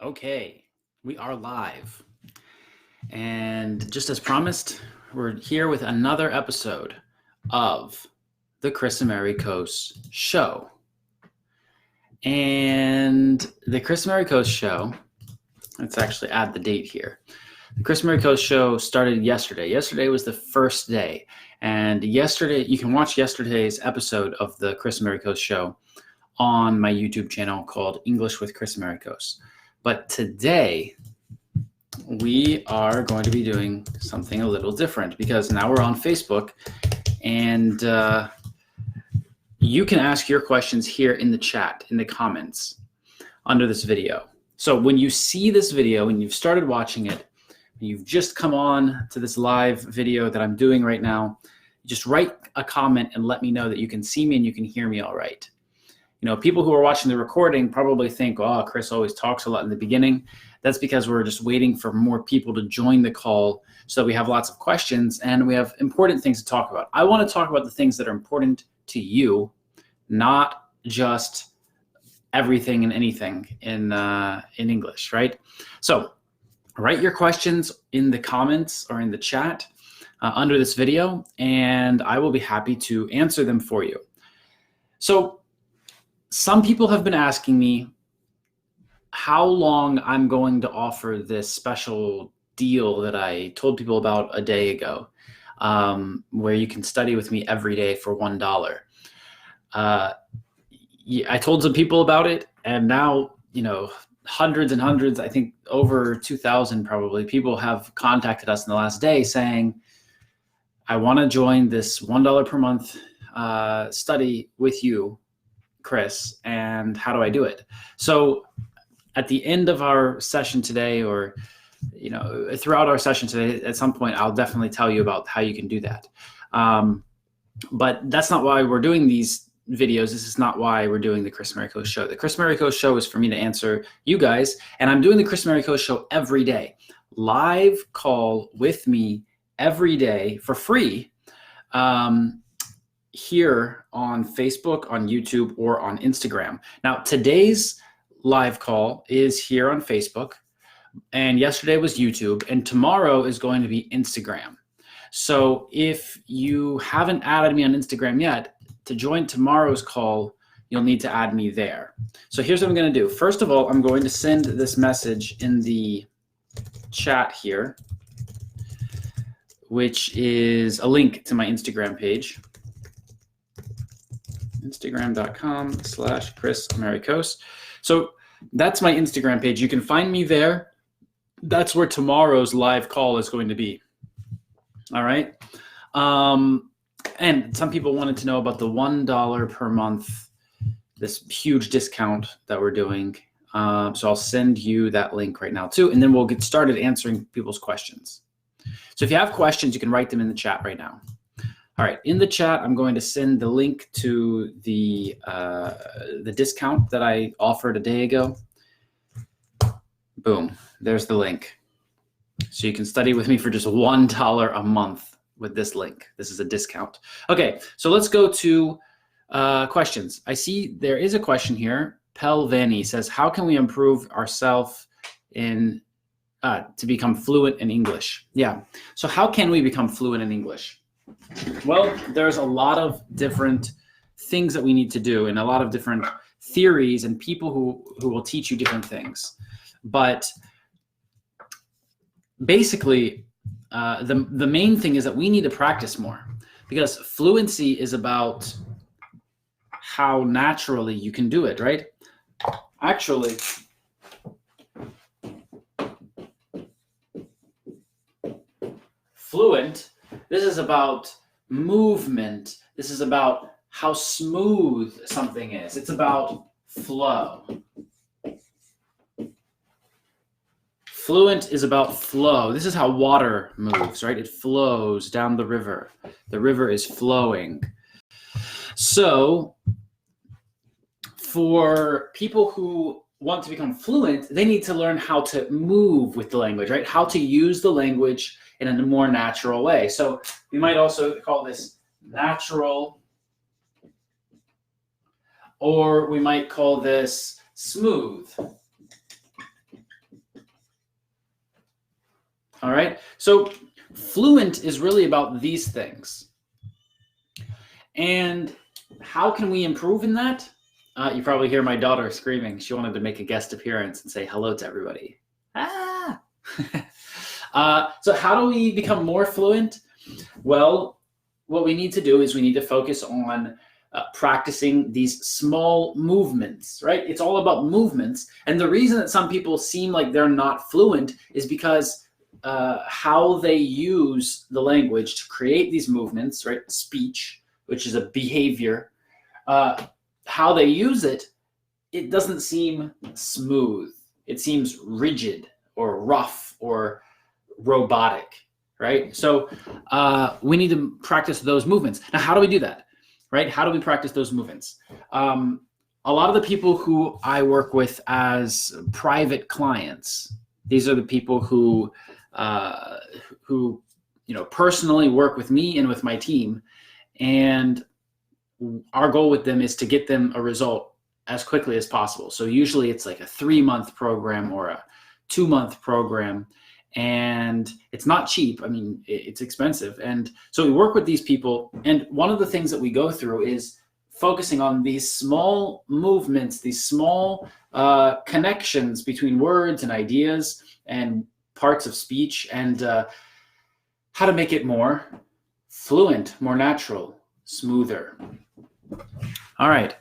Okay, we are live. And just as promised, we're here with another episode of the Kris Amerikos Show. And the Kris Amerikos Show, let's actually add the date here. The Kris Amerikos Show started yesterday. Yesterday was the first day. And yesterday, you can watch yesterday's episode of the Kris Amerikos Show on my YouTube channel called English with Kris Amerikos. But today, we are going to be doing something a little different because now we're on Facebook and you can ask your questions here in the chat, in the comments under this video. So when you see this video and you've started watching it, you've just come on to this live video that I'm doing right now, just write a comment and let me know that you can see me and you can hear me all right. You know, people who are watching the recording probably think, oh, Kris always talks a lot in the beginning. That's because we're just waiting for more people to join the call so that we have lots of questions and we have important things to talk about. I want to talk about the things that are important to you, not just everything and anything in English, right? So write your questions in the comments or in the chat under this video, and I will be happy to answer them for you. So some people have been asking me how long I'm going to offer this special deal that I told people about a day ago, where you can study with me every day for $1. I told some people about it, and now, you know, hundreds and hundreds, I think over 2,000 probably, people have contacted us in the last day saying, I want to join this $1 per month study with you, Kris, and how do I do it? So at the end of our session today, or throughout our session today, at some point, I'll definitely tell you about how you can do that. But that's not why we're doing these videos. This is not why we're doing the Kris Amerikos Show. The Kris Amerikos Show is for me to answer you guys, and I'm doing the Kris Amerikos Show every day. Live call with me every day for free. Here on Facebook, on YouTube, or on Instagram. Now, today's live call is here on Facebook, and yesterday was YouTube, and tomorrow is going to be Instagram. So if you haven't added me on Instagram yet, to join tomorrow's call, you'll need to add me there. So here's what I'm going to do. First of all, I'm going to send this message in the chat here, which is a link to my Instagram page. Instagram.com/Kris Amerikos. So that's my Instagram page. You can find me there. That's where tomorrow's live call is going to be. All right. And some people wanted to know about the $1 per month, this huge discount that we're doing. So I'll send you that link right now too, and then we'll get started answering people's questions. So if you have questions, you can write them in the chat right now. All right, in the chat, I'm going to send the link to the discount that I offered a day ago. Boom, there's the link. So you can study with me for just $1 a month with this link. This is a discount. Okay, so let's go to questions. I see there is a question here. Pelvani says, how can we improve ourselves to become fluent in English? Yeah, so how can we become fluent in English? Well, there's a lot of different things that we need to do and a lot of different theories and people who will teach you different things. But basically, the main thing is that we need to practice more, because fluency is about how naturally you can do it, right? Actually, fluent, this is about movement. This is about how smooth something is. It's about flow. Fluent is about flow. This is how water moves, right? It flows down the river. The river is flowing. So for people who want to become fluent, they need to learn how to move with the language, right? How to use the language in a more natural way. So we might also call this natural, or we might call this smooth. All right. So Fluent is really about these things. And how can we improve in that? You probably hear my daughter screaming. She wanted to make a guest appearance and say hello to everybody. Ah! So how do we become more fluent? Well, what we need to do is we need to focus on practicing these small movements, right? It's all about movements. And the reason that some people seem like they're not fluent is because how they use the language to create these movements, right? Speech, which is a behavior, how they use it, it doesn't seem smooth. It seems rigid or rough or robotic, right? So we need to practice those movements. Now, how do we do that, right? How do we practice those movements? A lot of the people who I work with as private clients, these are the people who personally work with me and with my team, and our goal with them is to get them a result as quickly as possible. So usually it's like a 3-month program or a 2-month program, and it's not cheap. I mean, it's expensive. And so we work with these people, and one of the things that we go through is focusing on these small movements, these small connections between words and ideas and parts of speech, and how to make it more fluent, more natural, smoother. All right.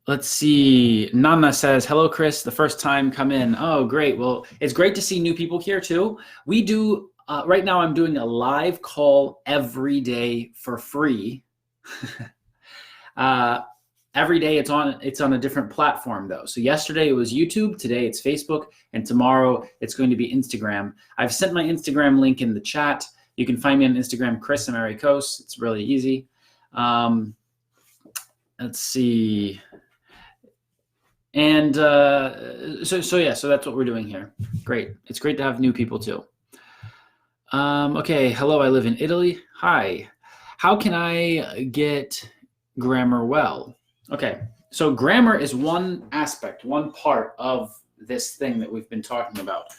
Let's see. Nana says, hello, Kris. The first time come in. Oh, great. Well, it's great to see new people here too. We do, right now I'm doing a live call every day for free. Every day it's on a different platform though. So yesterday it was YouTube, today it's Facebook, and tomorrow it's going to be Instagram. I've sent my Instagram link in the chat. You can find me on Instagram, Kris Amerikos. It's really easy. Let's see. And so that's what we're doing here. Great. It's great to have new people too. Okay. Hello. I live in Italy. Hi. How can I get grammar well? Okay. So grammar is one aspect, one part of this thing that we've been talking about.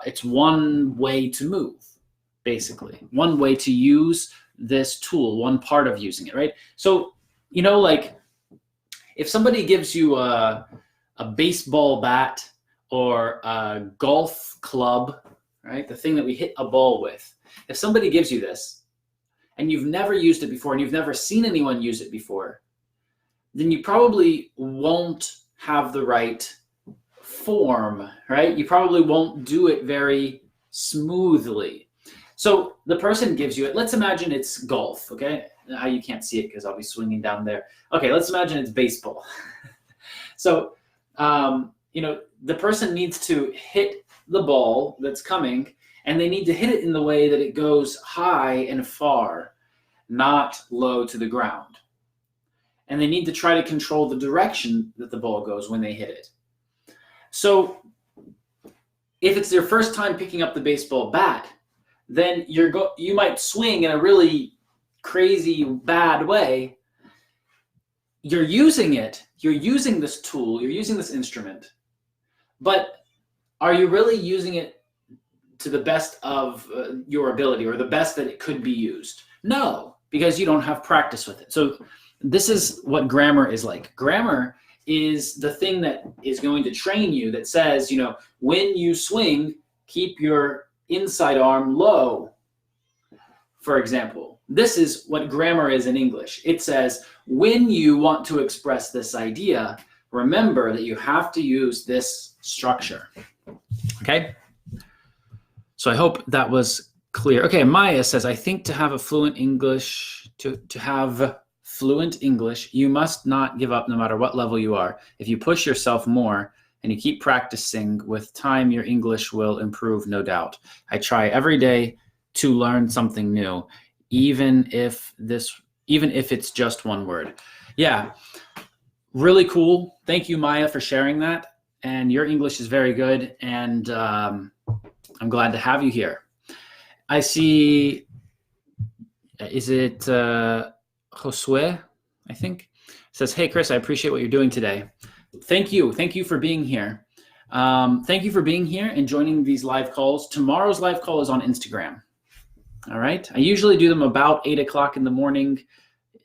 It's one way to move, basically. One way to use this tool, one part of using it, right? So, like if somebody gives you a baseball bat or a golf club, right? The thing that we hit a ball with. If somebody gives you this and you've never used it before and you've never seen anyone use it before, then you probably won't have the right form, right? You probably won't do it very smoothly. So the person gives you it. Let's imagine it's golf, okay? You can't see it because I'll be swinging down there. Okay, let's imagine it's baseball. So, the person needs to hit the ball that's coming, and they need to hit it in the way that it goes high and far, not low to the ground. And they need to try to control the direction that the ball goes when they hit it. So if it's their first time picking up the baseball bat, then you might swing in a really crazy bad way. You're using this tool, you're using this instrument, but are you really using it to the best of your ability or the best that it could be used? No, because you don't have practice with it. So this is what grammar is like. Grammar is the thing that is going to train you, that says, when you swing, keep your inside arm low, for example. This is what grammar is in English. It says, when you want to express this idea, remember that you have to use this structure. Okay? So I hope that was clear. Okay, Maya says, I think to have fluent English, you must not give up no matter what level you are. If you push yourself more and you keep practicing, with time your English will improve, no doubt. I try every day to learn something new, even if it's just one word. Yeah, really cool. Thank you, Maya, for sharing that. And your English is very good, and I'm glad to have you here. I see, is it Josue, I think? Says, hey, Kris, I appreciate what you're doing today. Thank you. Thank you for being here. Thank you for being here and joining these live calls. Tomorrow's live call is on Instagram. All right. I usually do them about 8 o'clock in the morning,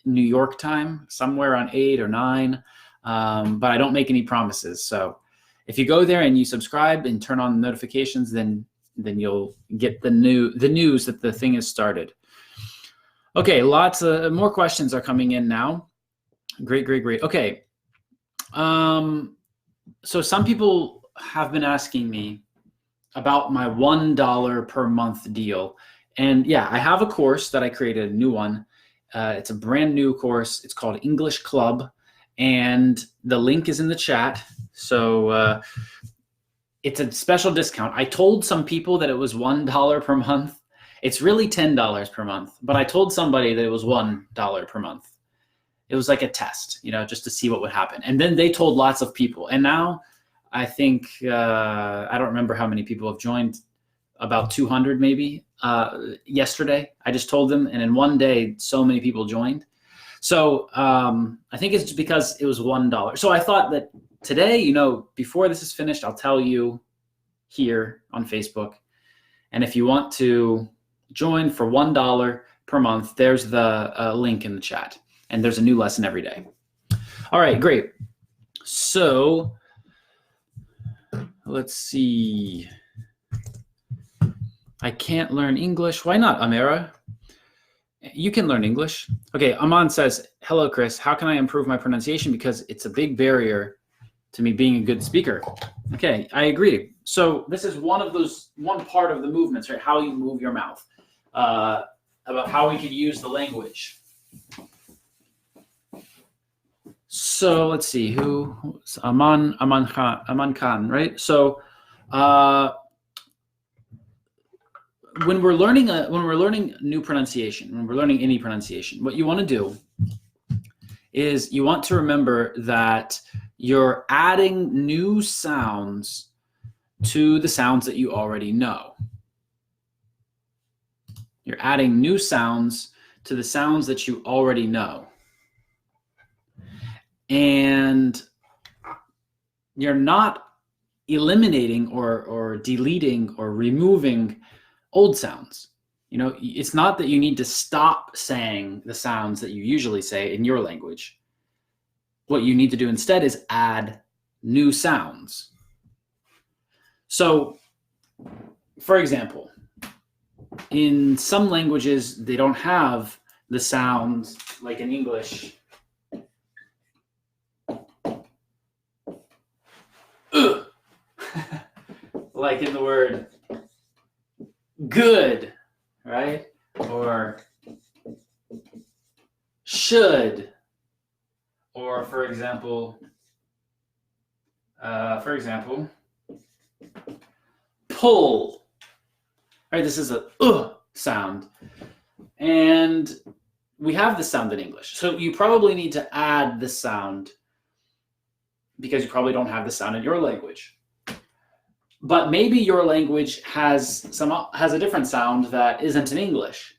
New York time, somewhere around 8 or 9. But I don't make any promises. So if you go there and you subscribe and turn on notifications, then you'll get the news that the thing has started. Okay, lots of more questions are coming in now. Great. Okay. So some people have been asking me about my $1 per month deal. And yeah, I have a course that I created, a new one. It's a brand new course. It's called English Club, and the link is in the chat. So it's a special discount. I told some people that it was $1 per month. It's really $10 per month, but I told somebody that it was $1 per month. It was like a test, just to see what would happen. And then they told lots of people. And now I think, I don't remember how many people have joined, about 200 maybe yesterday. I just told them, and in one day, so many people joined. So I think it's because it was $1. So I thought that today, before this is finished, I'll tell you here on Facebook. And if you want to join for $1 per month, there's the link in the chat. And there's a new lesson every day. All right, great. So let's see. I can't learn English. Why not, Amira? You can learn English. Okay, Aman says, hello, Kris. How can I improve my pronunciation? Because it's a big barrier to me being a good speaker. Okay, I agree. So this is one part of the movements, right? How you move your mouth, about how we could use the language. So let's see, who's Aman Khan, right? So when we're learning new pronunciation, when we're learning any pronunciation, what you want to do is you want to remember that you're adding new sounds to the sounds that you already know. You're adding new sounds to the sounds that you already know. And you're not eliminating or deleting or removing old sounds. It's not that you need to stop saying the sounds that you usually say in your language. What you need to do instead is add new sounds. So, for example, in some languages, they don't have the sounds like in English. Like in the word good, right? Or should, or for example, pull, right? This is a sound, and we have the sound in English. So you probably need to add the sound because you probably don't have the sound in your language. But maybe your language has a different sound that isn't in English.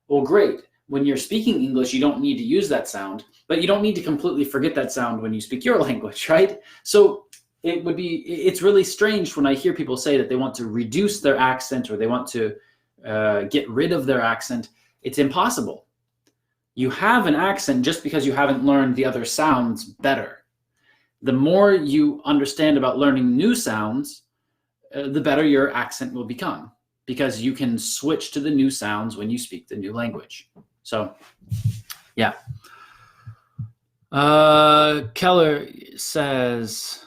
Well, great. When you're speaking English, you don't need to use that sound, but you don't need to completely forget that sound when you speak your language, right? So it's really strange when I hear people say that they want to reduce their accent or they want to get rid of their accent. It's impossible. You have an accent just because you haven't learned the other sounds better. The more you understand about learning new sounds, the better your accent will become, because you can switch to the new sounds when you speak the new language. So, yeah. Keller says,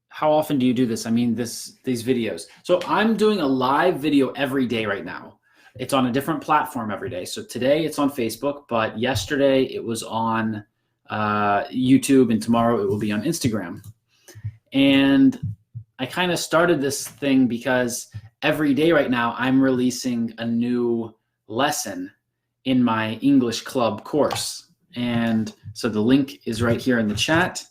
how often do you do this? I mean, these videos. So I'm doing a live video every day right now. It's on a different platform every day. So today it's on Facebook, but yesterday it was on YouTube, and tomorrow it will be on Instagram. And I kind of started this thing because every day right now I'm releasing a new lesson in my English Club course. And so the link is right here in the chat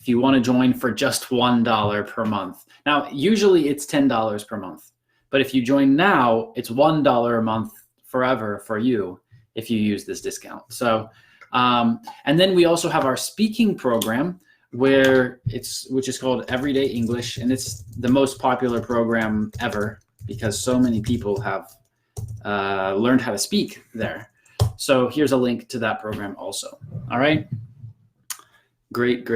if you want to join for just $1 per month. Now, usually it's $10 per month, but if you join now, it's $1 a month forever for you if you use this discount. So, and then we also have our speaking program, which is called Everyday English, and it's the most popular program ever because so many people have learned how to speak there. So here's a link to that program also. All right. Great.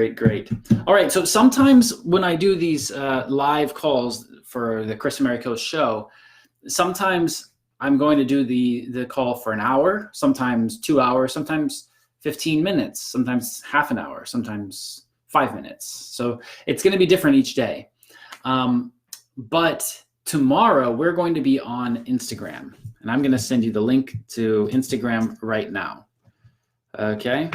All right. So sometimes when I do these live calls for the Kris Amerikos show, sometimes I'm going to do the call for an hour, sometimes 2 hours, sometimes 15 minutes, sometimes half an hour, sometimes 5 minutes. So it's going to be different each day. But tomorrow we're going to be on Instagram, and I'm going to send you the link to Instagram right now. Okay.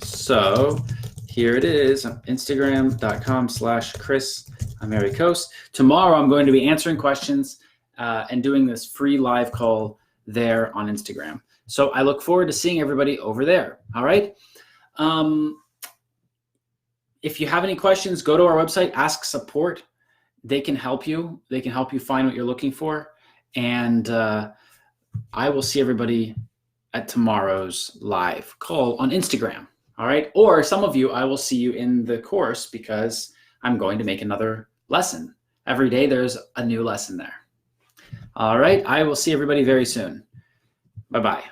So here it is, Instagram.com/Kris Amerikos. Tomorrow I'm going to be answering questions and doing this free live call there on Instagram. So I look forward to seeing everybody over there. All right. If you have any questions, go to our website, ask support. They can help you. They can help you find what you're looking for. And I will see everybody at tomorrow's live call on Instagram. All right. Or some of you, I will see you in the course because I'm going to make another lesson. Every day there's a new lesson there. All right. I will see everybody very soon. Bye-bye.